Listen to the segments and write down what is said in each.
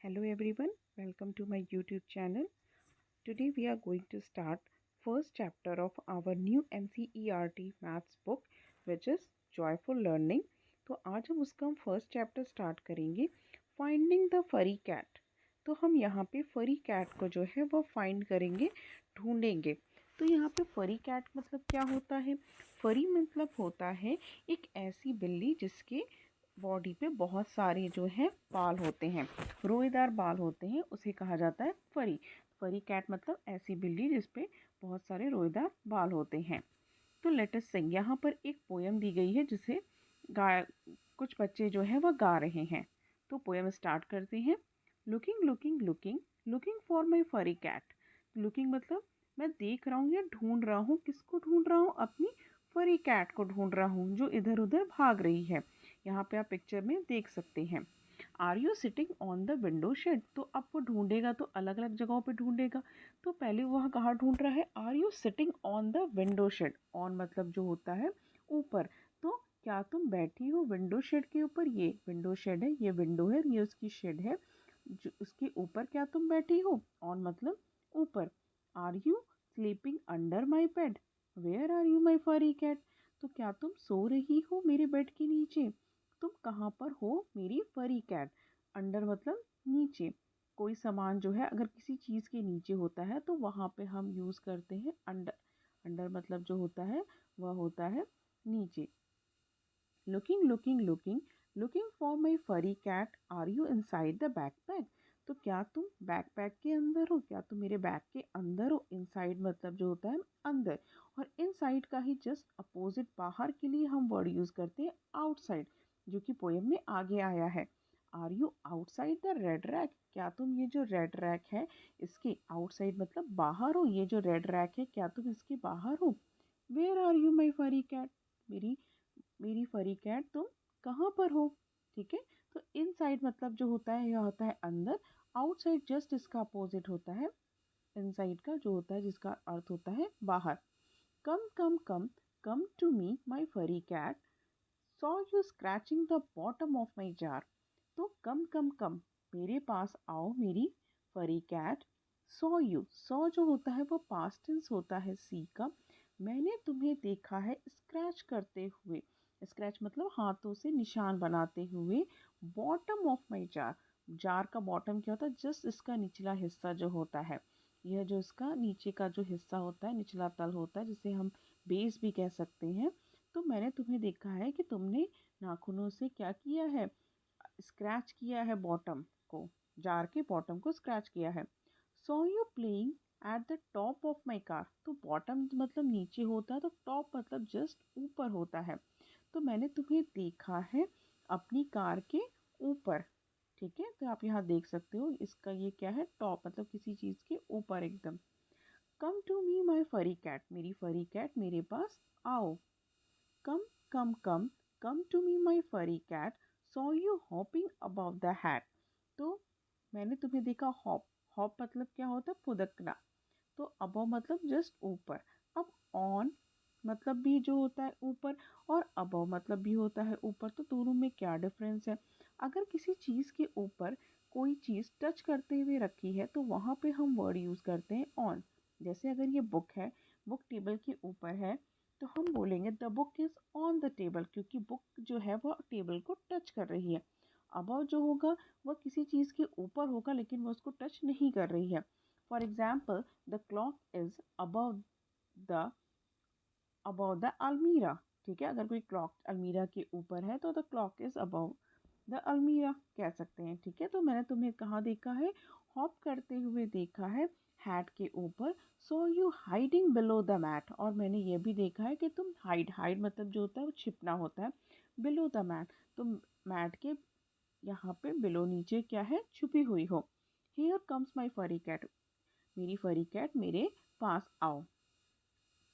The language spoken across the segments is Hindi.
Hello everyone, welcome to my YouTube channel. Today we are going to start first chapter of our new NCERT maths book which is Joyful Learning. तो आज हम उसका फर्स्ट चैप्टर स्टार्ट करेंगे फाइंडिंग द फरी कैट। तो हम यहाँ पे फरी कैट को जो है वो फाइंड करेंगे, ढूंढेंगे। तो यहाँ पे फरी कैट मतलब क्या होता है? फरी मतलब होता है एक ऐसी बिल्ली जिसके बॉडी पे बहुत सारे जो है बाल होते हैं, रोएदार बाल होते हैं, उसे कहा जाता है फरी। फरी कैट मतलब ऐसी बिल्ली जिसपे बहुत सारे रोएदार बाल होते हैं। तो लेट अस सिंग। यहाँ पर एक पोयम दी गई है जिसे गा कुछ बच्चे जो है वह गा रहे हैं। तो पोयम स्टार्ट करते हैं। Looking looking looking looking for my furry cat. Looking मतलब मैं देख रहा हूँ या ढूंढ रहा हूँ। किसको ढूंढ रहा हूँ? अपनी फरी कैट को ढूंढ रहा हूँ जो इधर उधर भाग रही है। यहाँ पे आप पिक्चर में देख सकते हैं। Are you sitting on the window shed? तो अब वो ढूंढेगा तो अलग अलग जगहों पे ढूंढेगा। तो पहले वह कहाँ ढूंढ रहा है? Are you sitting on the window shed. On मतलब जो होता है ऊपर। तो क्या तुम बैठी हो विंडो शेड के ऊपर? ये विंडो शेड है, ये विंडो है, ये उसकी शेड है, जो उसके ऊपर क्या तुम बैठी हो? ऑन मतलब ऊपर। Are you sleeping under my bed? Where are you my furry cat? तो क्या तुम सो रही हो मेरे बेड के नीचे? तुम कहाँ पर हो मेरी फरी कैट? अंडर मतलब नीचे। कोई सामान जो है अगर किसी चीज़ के नीचे होता है तो वहाँ पे हम यूज़ करते हैं अंडर। अंडर मतलब जो होता है वह होता है नीचे। Looking looking looking looking for my furry cat, are you inside the backpack? तो क्या तुम बैकपैक के अंदर हो? क्या तुम मेरे बैग के अंदर हो? इनसाइड मतलब जो होता है अंदर। और इनसाइड का ही जस्ट अपोजिट बाहर के लिए हम वर्ड यूज़ करते हैं आउटसाइड, जो कि पोएम में आगे आया है। Are you outside the red rack? क्या तुम ये जो रेड रैक है इसके आउटसाइड मतलब बाहर हो? ये जो रेड रैक है क्या तुम इसके बाहर हो? Where are you my furry cat? मेरी मेरी फरी कैट तुम कहाँ पर हो? ठीक है। तो इनसाइड मतलब जो होता है यह होता है अंदर। आउटसाइड जस्ट इसका अपोजिट होता है इनसाइड का, जो होता है जिसका अर्थ होता है बाहर। कम कम कम come to me my furry cat, saw you scratching the bottom of my jar. तो कम कम कम मेरे पास आओ मेरी फरी कैट। सॉ यू, सॉ जो होता है वो पास्ट टेंस होता है सी का। मैंने तुम्हें देखा है स्क्रैच करते हुए। स्क्रैच मतलब हाथों से निशान बनाते हुए। Bottom of my jar. Jar का बॉटम क्या होता है? जस्ट इसका निचला हिस्सा जो होता है, यह जो इसका नीचे का जो हिस्सा होता है, निचला तल होता है, जिसे हम बेस भी कह सकते हैं। तो मैंने तुम्हें देखा है कि तुमने नाखूनों से क्या किया है? स्क्रैच किया है बॉटम को, जार के बॉटम को स्क्रैच किया है। So you playing at the top of my car. तो बॉटम मतलब नीचे होता है, तो टॉप मतलब जस्ट ऊपर होता है। तो मैंने तुम्हें देखा है अपनी कार के ऊपर। ठीक है, तो आप यहाँ देख सकते हो इसका ये क्या है? टॉप मतलब किसी चीज़ के ऊपर एकदम। Come to me my furry cat, मेरी फरी कैट मेरे पास आओ। कम कम कम come to me my furry cat, saw you hopping above the hat. तो मैंने तुम्हें देखा हॉप। हॉप मतलब क्या होता है? फुदकना। तो अबव मतलब जस्ट ऊपर। अब ऑन मतलब भी जो होता है ऊपर, और अबव मतलब भी होता है ऊपर। तो दोनों में क्या डिफरेंस है? अगर किसी चीज़ के ऊपर कोई चीज़ टच करते हुए रखी है तो वहाँ पे हम वर्ड यूज़ करते हैं ऑन। जैसे अगर ये बुक है, बुक टेबल के ऊपर है, तो हम बोलेंगे the book is on the table, क्योंकि बुक जो है वह टेबल को टच कर रही है। अबव जो होगा वह किसी चीज़ के ऊपर होगा लेकिन वह उसको टच नहीं कर रही है। For example, the clock is the above the अलमीरा। ठीक है, अगर कोई क्लॉक अलमीरा के ऊपर है तो the clock is above the अलमीरा कह सकते हैं। ठीक है, तो मैंने तुम्हें कहाँ देखा है? हॉप करते हुए देखा है हैट के ऊपर। So you hiding below the mat, और मैंने ये भी देखा है कि तुम हाइड, हाइड मतलब जो होता है वो छिपना होता है। बिलो द मैट, तो मैट के यहाँ पे बिलो नीचे क्या है? छुपी हुई हो। Here comes my furry cat, मेरी फरी कैट मेरे पास आओ।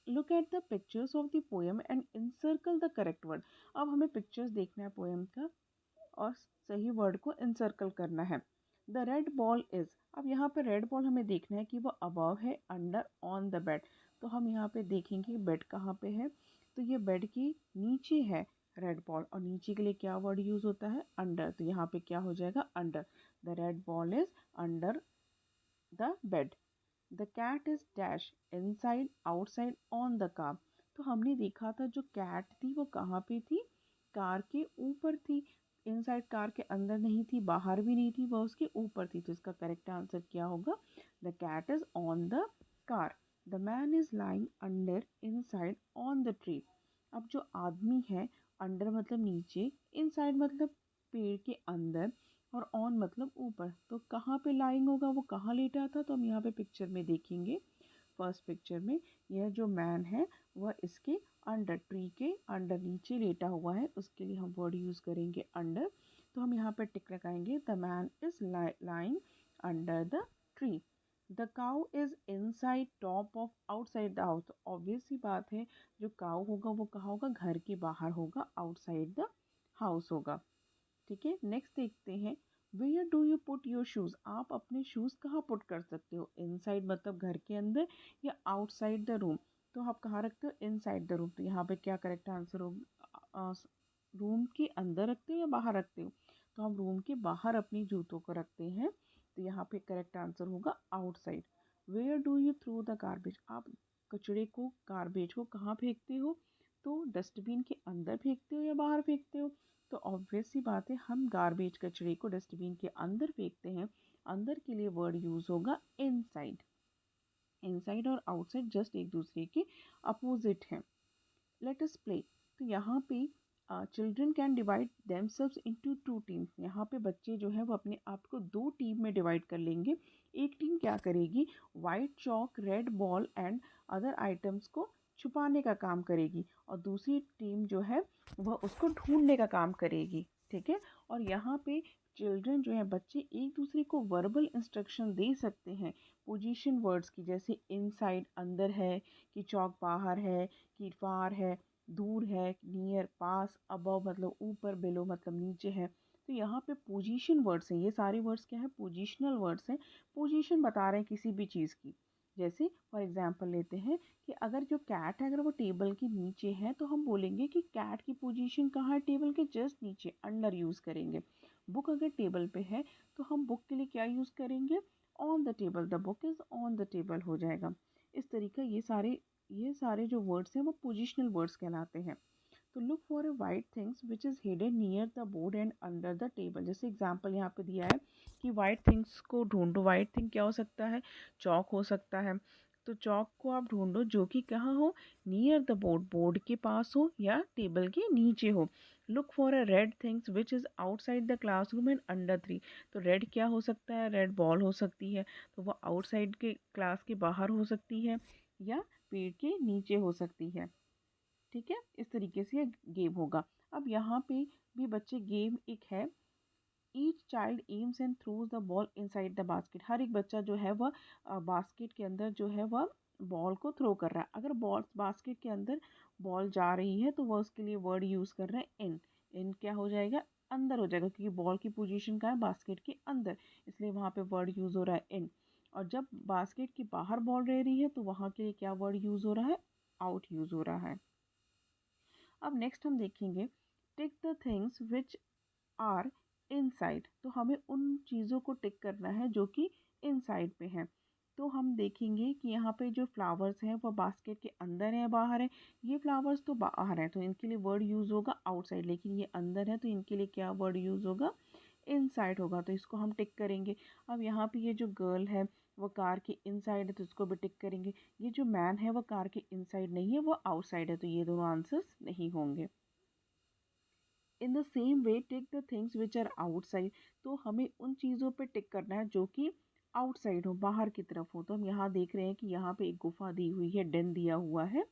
Look at the pictures of the poem and encircle the correct word. अब हमें पिक्चर्स देखना है पोएम का और सही वर्ड को इनसर्कल करना है। द रेड बॉल इज़, अब यहाँ पे रेड बॉल हमें देखना है कि वो अबव है, अंडर, ऑन द बेड। तो हम यहाँ पे देखेंगे बेड कहाँ पे है। तो ये बेड के नीचे है रेड बॉल। और नीचे के लिए क्या वर्ड यूज होता है? अंडर। तो यहाँ पे क्या हो जाएगा? Under. The red ball is under the bed. The cat is dash inside outside on the car. तो हमने देखा था जो कैट थी वो कहाँ पे थी? कार के ऊपर थी। इनसाइड कार के अंदर नहीं थी, बाहर भी नहीं थी, वह उसके ऊपर थी। तो इसका करेक्ट आंसर क्या होगा? The cat is on the car. The man is lying under inside on the tree. अब जो आदमी है, अंडर मतलब नीचे, इनसाइड मतलब पेड़ के अंदर, और ऑन मतलब ऊपर। तो कहाँ पे लाइंग होगा? वो कहाँ लेटा था? तो हम यहाँ पे पिक्चर में देखेंगे। फर्स्ट पिक्चर में यह जो मैन है वह इसके अंडर, ट्री के अंडर नीचे लेटा हुआ है। उसके लिए हम वर्ड यूज करेंगे अंडर। तो हम यहाँ पे टिक लगाएंगे, the man is lying under the tree. The cow is inside top of outside the house. Obvious सी बात है, जो काउ होगा वो कहाँ होगा? घर के बाहर होगा, आउटसाइड द हाउस होगा। ठीक है, नेक्स्ट देखते हैं। Where do you put your shoes? आप अपने शूज कहाँ पुट कर सकते हो? इनसाइड मतलब घर के अंदर, या आउटसाइड द रूम? तो आप कहाँ रखते हो? Inside the room. तो यहाँ पे क्या करेक्ट आंसर होगा? रूम के अंदर रखते हो या बाहर रखते हो? तो हम रूम के बाहर अपनी जूतों को रखते हैं। तो यहाँ पे करेक्ट आंसर होगा outside. Where do you through the garbage? आप कचड़े को, गार्बेज को कहाँ फेंकते हो? तो डस्टबिन के अंदर फेंकते हो या बाहर फेंकते हो? तो ऑब्वियस सी बात है, हम गार्बेज कचरे को डस्टबिन के अंदर फेंकते हैं। अंदर के लिए वर्ड यूज होगा इनसाइड। इनसाइड और आउटसाइड जस्ट एक दूसरे के अपोजिट हैं। Let us play. तो यहाँ पे children can divide themselves into two teams. यहाँ पे बच्चे जो है वो अपने आप को दो टीम में डिवाइड कर लेंगे। एक टीम क्या करेगी? White chalk, red ball and other items को छुपाने का काम करेगी, और दूसरी टीम जो है वह उसको ढूंढने का काम करेगी। ठीक है, और यहाँ पे चिल्ड्रन जो है, बच्चे एक दूसरे को वर्बल इंस्ट्रक्शन दे सकते हैं पोजीशन वर्ड्स की, जैसे इनसाइड अंदर है, कि चौक बाहर है, कि फार है, दूर है, नियर, पास, अबव मतलब ऊपर, बिलो मतलब नीचे है। तो यहाँ पे पोजीशन वर्ड्स हैं। ये सारे वर्ड्स क्या है? पोजीशनल वर्ड्स हैं। पोजीशन बता रहे हैं किसी भी चीज़ की। जैसे फॉर एग्जांपल लेते हैं कि अगर जो कैट है, अगर वो टेबल के नीचे है, तो हम बोलेंगे कि कैट की पोजीशन कहाँ है? टेबल के जस्ट नीचे, अंडर यूज़ करेंगे। बुक अगर टेबल पे है तो हम बुक के लिए क्या यूज़ करेंगे? On the table. The book is on the table हो जाएगा। इस तरीके ये सारे जो वर्ड्स हैं वो पोजिशनल वर्ड्स कहलाते हैं। तो look for a white things which is hidden near the board and under the table. जैसे एग्जांपल यहाँ पे दिया है कि वाइट थिंग्स को ढूंढो। वाइट थिंग क्या हो सकता है? चौक हो सकता है। तो चौक को आप ढूंढो जो कि कहाँ हो? नियर द बोर्ड, बोर्ड के पास हो या टेबल के नीचे हो। Look for a red things which is outside the classroom and under tree. तो रेड क्या हो सकता है? रेड बॉल हो सकती है, तो वो आउटसाइड के क्लास के बाहर हो सकती है, या पेड़ के नीचे हो सकती है। ठीक है, इस तरीके से ये गेम होगा। अब यहाँ पे भी बच्चे, गेम एक है, each child aims and throws the ball inside the basket. हर एक बच्चा जो है वह बास्केट के अंदर जो है वह बॉल को थ्रो कर रहा है। अगर बॉल बास्केट के अंदर बॉल जा रही है तो वह उसके लिए वर्ड यूज़ कर रहे हैं इन। इन क्या हो जाएगा? अंदर हो जाएगा, क्योंकि बॉल की पोजीशन का है बास्केट के अंदर, इसलिए वहाँ पे वर्ड यूज़ हो रहा है इन। और जब बास्केट के बाहर बॉल रह रही है तो वहाँ के लिए क्या वर्ड यूज़ हो रहा है? आउट यूज़ हो रहा है। अब नेक्स्ट हम देखेंगे, tick the things which are inside. तो हमें उन चीज़ों को टिक करना है जो कि इनसाइड पे हैं। तो हम देखेंगे कि यहाँ पे जो फ्लावर्स हैं वो बास्केट के अंदर है बाहर है? ये फ्लावर्स तो बाहर हैं, तो इनके लिए वर्ड यूज़ होगा आउटसाइड। लेकिन ये अंदर है तो इनके लिए क्या वर्ड यूज़ होगा? इनसाइड होगा। तो इसको हम टिक करेंगे। अब यहाँ पे ये जो गर्ल है वो कार के इनसाइड है, तो इसको भी टिक करेंगे। ये जो मैन है वो कार के इनसाइड नहीं है, वो आउटसाइड है, तो ये दोनों आंसर्स नहीं होंगे। In the same way tick the things which are outside. तो हमें उन चीज़ों पे टिक करना है जो कि आउटसाइड हो, बाहर की तरफ हो। तो हम यहाँ देख रहे हैं कि यहाँ पे एक गुफा दी हुई है, डेन दिया हुआ है,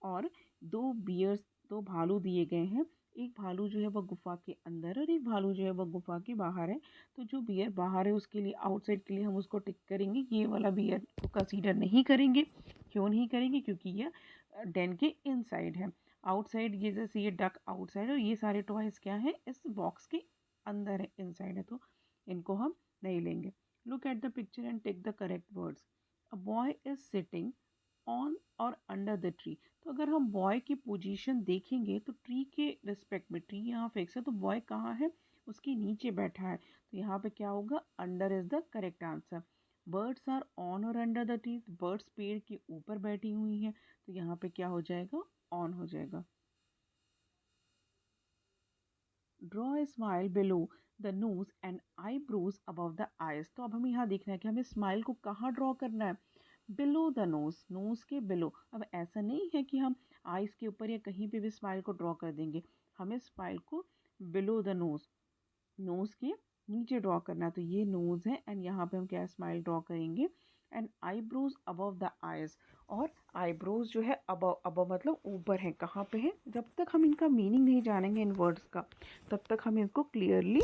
और दो बियर्स, दो भालू दिए गए हैं। एक भालू जो है वह गुफा के अंदर और एक भालू जो है वह गुफा के बाहर है। तो जो बियर बाहर है उसके लिए, आउटसाइड के लिए हम उसको टिक करेंगे। ये वाला बियर को कंसीडर नहीं करेंगे। क्यों नहीं करेंगे? क्योंकि ये डेन के इनसाइड है। आउटसाइड ये, जैसे ये डक आउटसाइड, और ये सारे टॉयज क्या है? इस बॉक्स के अंदर है, इनसाइड है, तो इनको हम नहीं लेंगे। Look at the picture and take the correct words. A boy is sitting on or under the tree. तो अगर हम बॉय की पोजीशन देखेंगे तो ट्री के रिस्पेक्ट में, ट्री यहाँ फिक्स है तो बॉय कहाँ है, उसके नीचे बैठा है, तो यहाँ पे क्या होगा, under is the correct answer. Birds are on or under the tree, birds पेड़ के ऊपर बैठी हुई हैं, तो यहाँ पे क्या हो जाएगा, ऑन हो जाएगा। Draw a smile below the nose and eyebrows above the eyes. तो अब हमें यहाँ देखना है कि हमें स्माइल को कहाँ ड्रॉ करना है, बिलो द नोज, नोज के बिलो। अब ऐसा नहीं है कि हम आईज के ऊपर या कहीं पे भी स्माइल को ड्रॉ कर देंगे, हमें स्माइल को बिलो द नोज, नोज के नीचे ड्रॉ करना है। तो ये नोज है एंड यहाँ पे हम क्या स्माइल ड्रॉ करेंगे, and eyebrows above the eyes. और आईब्रोज जो है अबव, अबव मतलब ऊपर है, कहाँ पे है, जब तक हम इनका मीनिंग नहीं जानेंगे इन वर्ड्स का तब तक हम इनको क्लियरली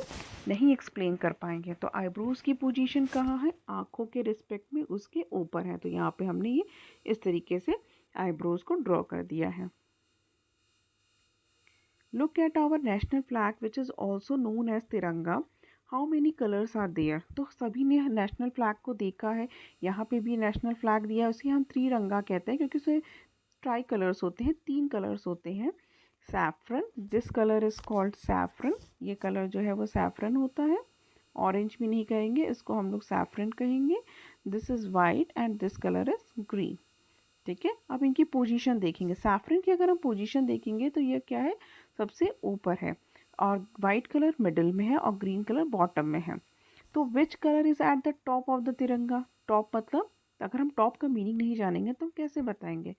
नहीं एक्सप्लेन कर पाएंगे। तो आईब्रोज की पोजीशन कहाँ है, आंखों के रिस्पेक्ट में उसके ऊपर है, तो यहाँ पे हमने ये इस तरीके से आईब्रोज को ड्रॉ कर दिया है। Look at our national flag which is also known as तिरंगा. How many colors are there? तो सभी ने नेशनल फ्लैग को देखा है, यहाँ पे भी नेशनल फ्लैग दिया है, उसे हम त्रिरंगा कहते हैं क्योंकि उसे ट्राई कलर्स होते हैं, 3 कलर्स होते हैं। Saffron, this colour is called saffron, ये कलर जो है वो सैफरन होता है, ऑरेंज भी नहीं कहेंगे, इसको हम लोग सैफरन कहेंगे। This is white and this colour is green. ठीक है, अब इनकी पोजीशन देखेंगे, सैफरन की अगर हम पोजीशन देखेंगे तो ये क्या है, सबसे ऊपर है, और वाइट कलर मिडिल में है और ग्रीन कलर बॉटम में है। तो which colour is at the top of the तिरंगा, टॉप मतलब अगर हम टॉप का मीनिंग नहीं जानेंगे तो हम कैसे बताएंगे,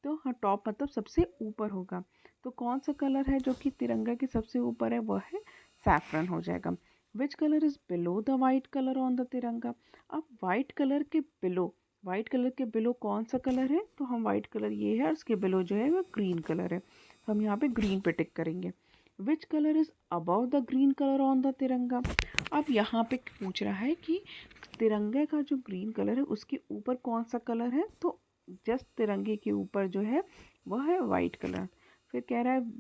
तो हाँ टॉप मतलब सबसे ऊपर होगा, तो कौन सा कलर है जो कि तिरंगा के सबसे ऊपर है, वह है सैफरन हो जाएगा। Which colour is below the white colour on the तिरंगा। अब वाइट कलर के बिलो, वाइट कलर के बिलो कौन सा कलर है, तो हम वाइट कलर ये है और उसके बिलो जो है वो ग्रीन कलर है, तो हम यहाँ पे ग्रीन पे टिक करेंगे। Which colour is above the green colour on the तिरंगा। अब यहाँ पे पूछ रहा है कि तिरंगे का जो ग्रीन कलर है उसके ऊपर कौन सा कलर है, तो जस्ट तिरंगे के ऊपर जो है वह है वाइट कलर। फिर कह रहा है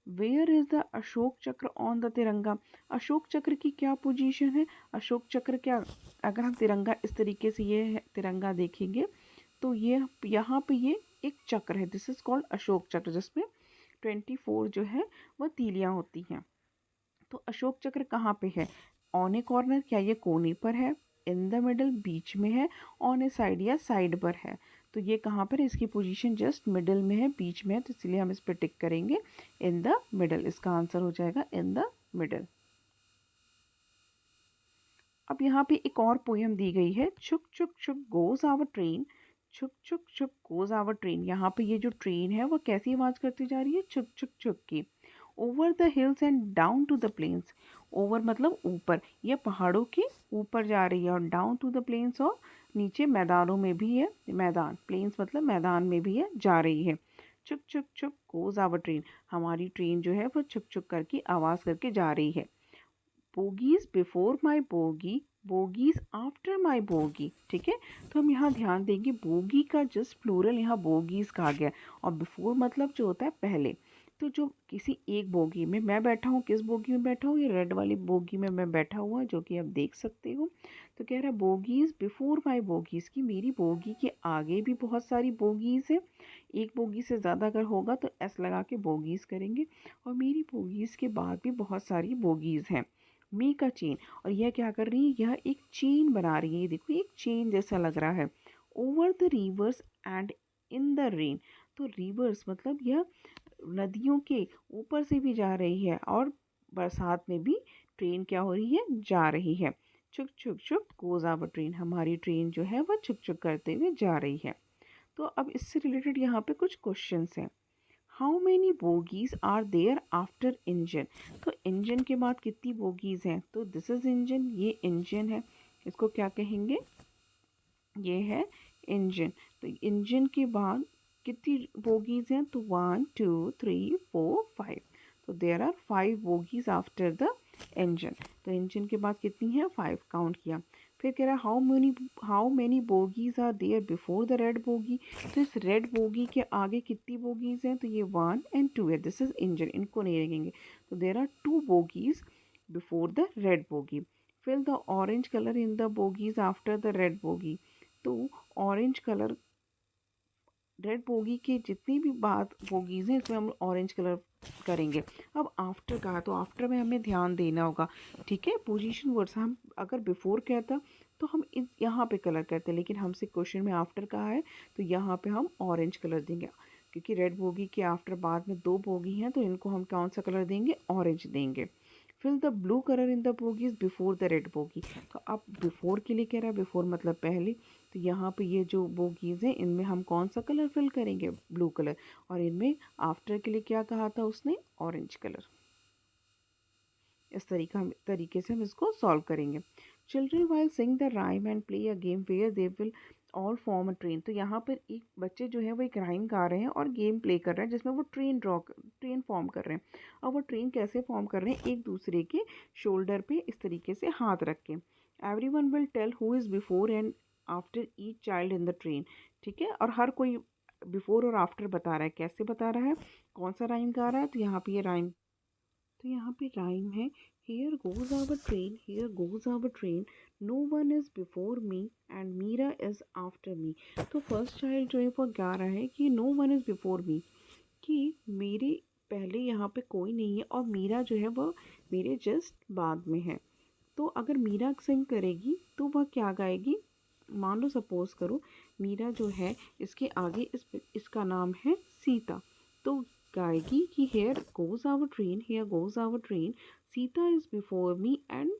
वेयर इज द अशोक चक्र ऑन द तिरंगा। अशोक चक्र की क्या पोजीशन है, अशोक चक्र क्या, अगर हम तिरंगा इस तरीके से ये तिरंगा देखेंगे तो ये यहाँ पे ये एक चक्र है, दिस इज कॉल्ड अशोक चक्र, जिसमें 24 जो है वह तीलियां होती हैं। तो अशोक चक्र कहाँ पे है, ऑन ए कॉर्नर, क्या ये कोने पर है, इन द मिडल बीच में है, ऑन ए साइड या साइड पर है। तो ये कहाँ पर है, इसकी पोजीशन जस्ट मिडल में है, बीच में है, तो इसलिए हम इस पर टिक करेंगे इन द मिडल, इसका आंसर हो जाएगा इन द मिडल। अब यहाँ पे एक और पोयम दी गई है, छुक छुक छुक गोज आवर ट्रेन, छुक छुक छुक गोज आवर ट्रेन। यहाँ पे ये जो ट्रेन है वो कैसी आवाज़ करती जा रही है, छुक छुक छुक की। Over the hills and down to the plains, over मतलब ऊपर, ये पहाड़ों के ऊपर जा रही है, और डाउन टू द प्लेन्स और नीचे मैदानों में भी है, मैदान, प्लेन्स मतलब मैदान में भी है, जा रही है। छुक छुक छुक गोज आवर ट्रेन, हमारी ट्रेन जो है वो छुक छुक करके आवाज़ करके जा रही है। Bogies before my bogie, bogies after my bogie. ठीक है, तो हम यहाँ ध्यान देंगे बोगी का जस्ट प्लूरल यहाँ बोगीज कहा गया, और बिफोर मतलब जो होता है पहले। तो जो किसी एक बोगी में मैं बैठा हूँ, किस बोगी में बैठा हूँ, ये रेड वाली बोगी में मैं बैठा हुआ, जो कि आप देख सकते हो। तो कह रहा है बोगीज बिफोर माई बोगीज, की मेरी बोगी के आगे भी बहुत सारी बोगीज है, एक बोगी से ज़्यादा अगर होगा तो एस लगा के बोगीज करेंगे, और मेरी बोगीज के बाद भी बहुत सारी बोगीज हैं। मेक अ चेन, और यह क्या कर रही है, यह एक चेन बना रही है, ये देखो एक चेन जैसा लग रहा है। Over the reverse and in the rain, तो रिवर्स मतलब यह नदियों के ऊपर से भी जा रही है, और बरसात में भी ट्रेन क्या हो रही है, जा रही है। छुक छुक छुक गोज आवर ट्रेन, हमारी ट्रेन जो है वह छुक छुक करते हुए जा रही है। तो अब इससे रिलेटेड यहाँ पे कुछ क्वेश्चंस हैं। How many bogies are there after engine, तो इंजन के बाद कितनी बोगीज हैं, तो दिस इज इंजन, ये इंजन है, इसको क्या कहेंगे, ये है इंजन। तो इंजन के बाद कितनी बोगीज हैं, तो 1 2 3 4 5, तो there are 5 bogies after the engine. तो इंजन के बाद कितनी है, 5 काउंट किया। फिर कह रहा है how many bogies are there before the red bogie, तो इस रेड बोगी के आगे कितनी बोगीज हैं, तो ये 1 एंड 2 है, दिस इज इंजन, इनको नहीं रखेंगे। तो there are 2 bogies before the red bogie. Fill the orange colour in the bogies after the red bogie, तो ऑरेंज कलर रेड बोगी के जितनी भी बात बोगीज़ हैं इसमें हम ऑरेंज कलर करेंगे। अब आफ्टर कहा तो आफ्टर में हमें ध्यान देना होगा, ठीक है। पोजीशन वर्ड्स हम अगर बिफोर कहता तो हम इस यहाँ पे कलर करते, लेकिन हमसे क्वेश्चन में आफ्टर कहा है तो यहाँ पे हम ऑरेंज कलर देंगे, क्योंकि रेड बोगी के आफ्टर बाद में दो बोगी हैं तो इनको हम कौन सा कलर देंगे, ऑरेंज देंगे। Fill the blue colour in the bogies before the red bogie. तो अब बिफोर के लिए कह रहा है, बिफोर मतलब पहले, तो यहाँ पे ये जो बोगीज हैं इनमें हम कौन सा कलर फिल करेंगे, ब्लू कलर। और इनमें आफ्टर के लिए क्या कहा था उसने, ऑरेंज कलर। इस तरीके से हम इसको सॉल्व करेंगे। Children while sing the rhyme and play a game where they will all form a train. तो यहाँ पर एक बच्चे जो है वो एक राइम गा रहे हैं और गेम प्ले कर रहे हैं जिसमें वो ट्रेन फॉर्म कर रहे हैं। और वो ट्रेन कैसे फॉर्म कर रहे हैं, एक दूसरे के शोल्डर पे इस तरीके से हाथ रख के। Every one will tell who is before and after each child in the train, ठीक है। और हर कोई बिफोर और आफ्टर बता रहा है, कैसे बता रहा है, कौन सा राइम गा रहा है, तो यहाँ पे ये राइम, तो यहाँ पे राइम है, here goes our train, here goes our train, no one is before me and Meera is after me. तो फर्स्ट चाइल्ड जो है वो गा रहा है कि no one is before me, कि मेरे पहले यहाँ पे कोई नहीं है और मीरा जो है वो मेरे जस्ट बाद में है। तो अगर मीरा सिंग करेगी तो वह क्या गाएगी, मान लो सपोज करो मीरा जो है इसके आगे इसका नाम है सीता, तो गाएगी कि here goes our train, here goes our train, Sita is before me and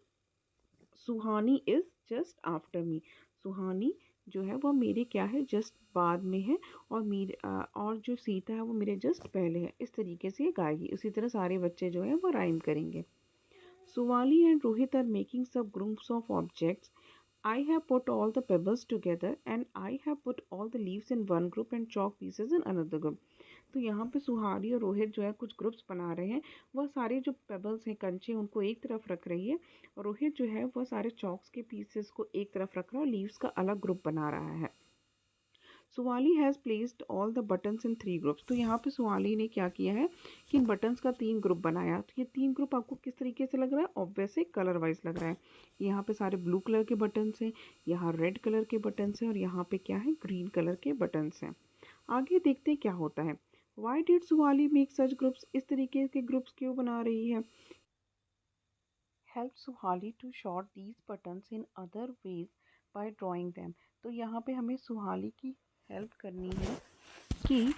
Suhani is just after me. Suhani जो है वो मेरे क्या है, जस्ट बाद में है, और और जो सीता है वो मेरे जस्ट पहले है। इस तरीके से ये गाएगी। उसी तरह सारे बच्चे जो है वो राइम करेंगे। Suvali and Rohit are making some groups of objects. I have put all the pebbles together and I have put all the leaves in one group and chalk pieces in another group. तो यहाँ पे सुहारी और रोहित जो है कुछ ग्रुप्स बना रहे हैं। वह सारे जो पेबल्स हैं, कंचे, उनको एक तरफ रख रही है, और रोहित जो है वह सारे चॉक्स के पीसेस को एक तरफ रख रहा है और लीव्स का अलग ग्रुप बना रहा है। Suvali has placed all the buttons in 3 groups. तो यहाँ पे सुवाली ने क्या किया है कि इन बटन्स का 3 ग्रुप बनाया। तो ये 3 ग्रुप आपको किस तरीके से लग रहा है, ऑब्वियसली कलर वाइज लग रहा है। यहाँ पे सारे ब्लू कलर के बटन्स हैं, यहाँ रेड कलर के बटन्स हैं, और यहाँ पे क्या है, ग्रीन कलर के बटन्स हैं। आगे देखते हैं क्या होता है। Why did Suvali make such groups, इस तरीके के ग्रुप्स क्यों बना रही है। Help Suhali to sort these buttons in other ways by drawing them. तो यहाँ पे हमें सुहाली की हेल्प करनी है कि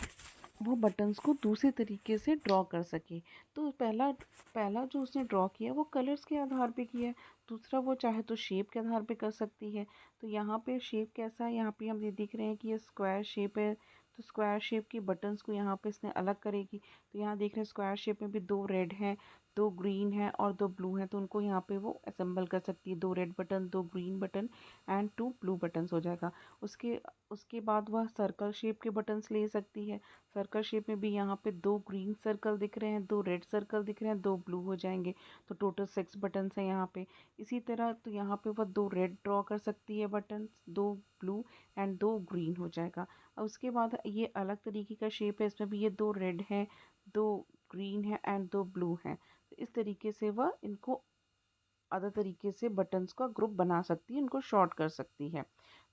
वो बटन्स को दूसरे तरीके से ड्रॉ कर सके। तो पहला पहला जो उसने ड्रॉ किया वो कलर्स के आधार पे किया है। दूसरा वो चाहे तो शेप के आधार पे कर सकती है। तो यहाँ पे शेप कैसा है, यहाँ पे हम ये देख रहे हैं कि ये स्क्वायर शेप है, तो स्क्वायर शेप की बटन्स को यहाँ पे इसने अलग करेगी। तो यहाँ देख रहे हैं स्क्वायर शेप में भी 2 रेड हैं, 2 ग्रीन हैं और 2 ब्लू हैं, तो उनको यहाँ पे वो असेंबल कर सकती है। 2 red button, 2 green button and 2 blue buttons हो जाएगा। उसके उसके बाद वह सर्कल शेप के बटन्स ले सकती है। सर्कल शेप में भी यहाँ पे 2 ग्रीन सर्कल दिख रहे हैं, 2 रेड सर्कल दिख रहे हैं, 2 ब्लू हो जाएंगे, तो टोटल 6 बटन्स हैं यहाँ पे। इसी तरह तो यहाँ पे वह 2 रेड ड्रॉ कर सकती है बटन्स, 2 ब्लू एंड 2 ग्रीन हो जाएगा। और उसके बाद ये अलग तरीके का शेप है, इसमें भी ये 2 रेड हैं, 2 ग्रीन है एंड 2 ब्लू हैं। तो इस तरीके से वह इनको अदर तरीके से बटन्स का ग्रुप बना सकती है, इनको शॉर्ट कर सकती है।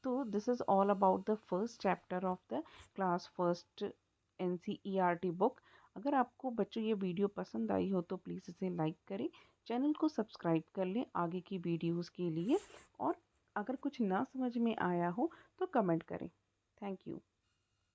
तो this is all about the first chapter of the class first NCERT book. अगर आपको बच्चों ये वीडियो पसंद आई हो तो प्लीज़ इसे लाइक करें, चैनल को सब्सक्राइब कर लें आगे की वीडियोज़ के लिए, और अगर कुछ ना समझ में आया हो तो कमेंट करें। Thank you.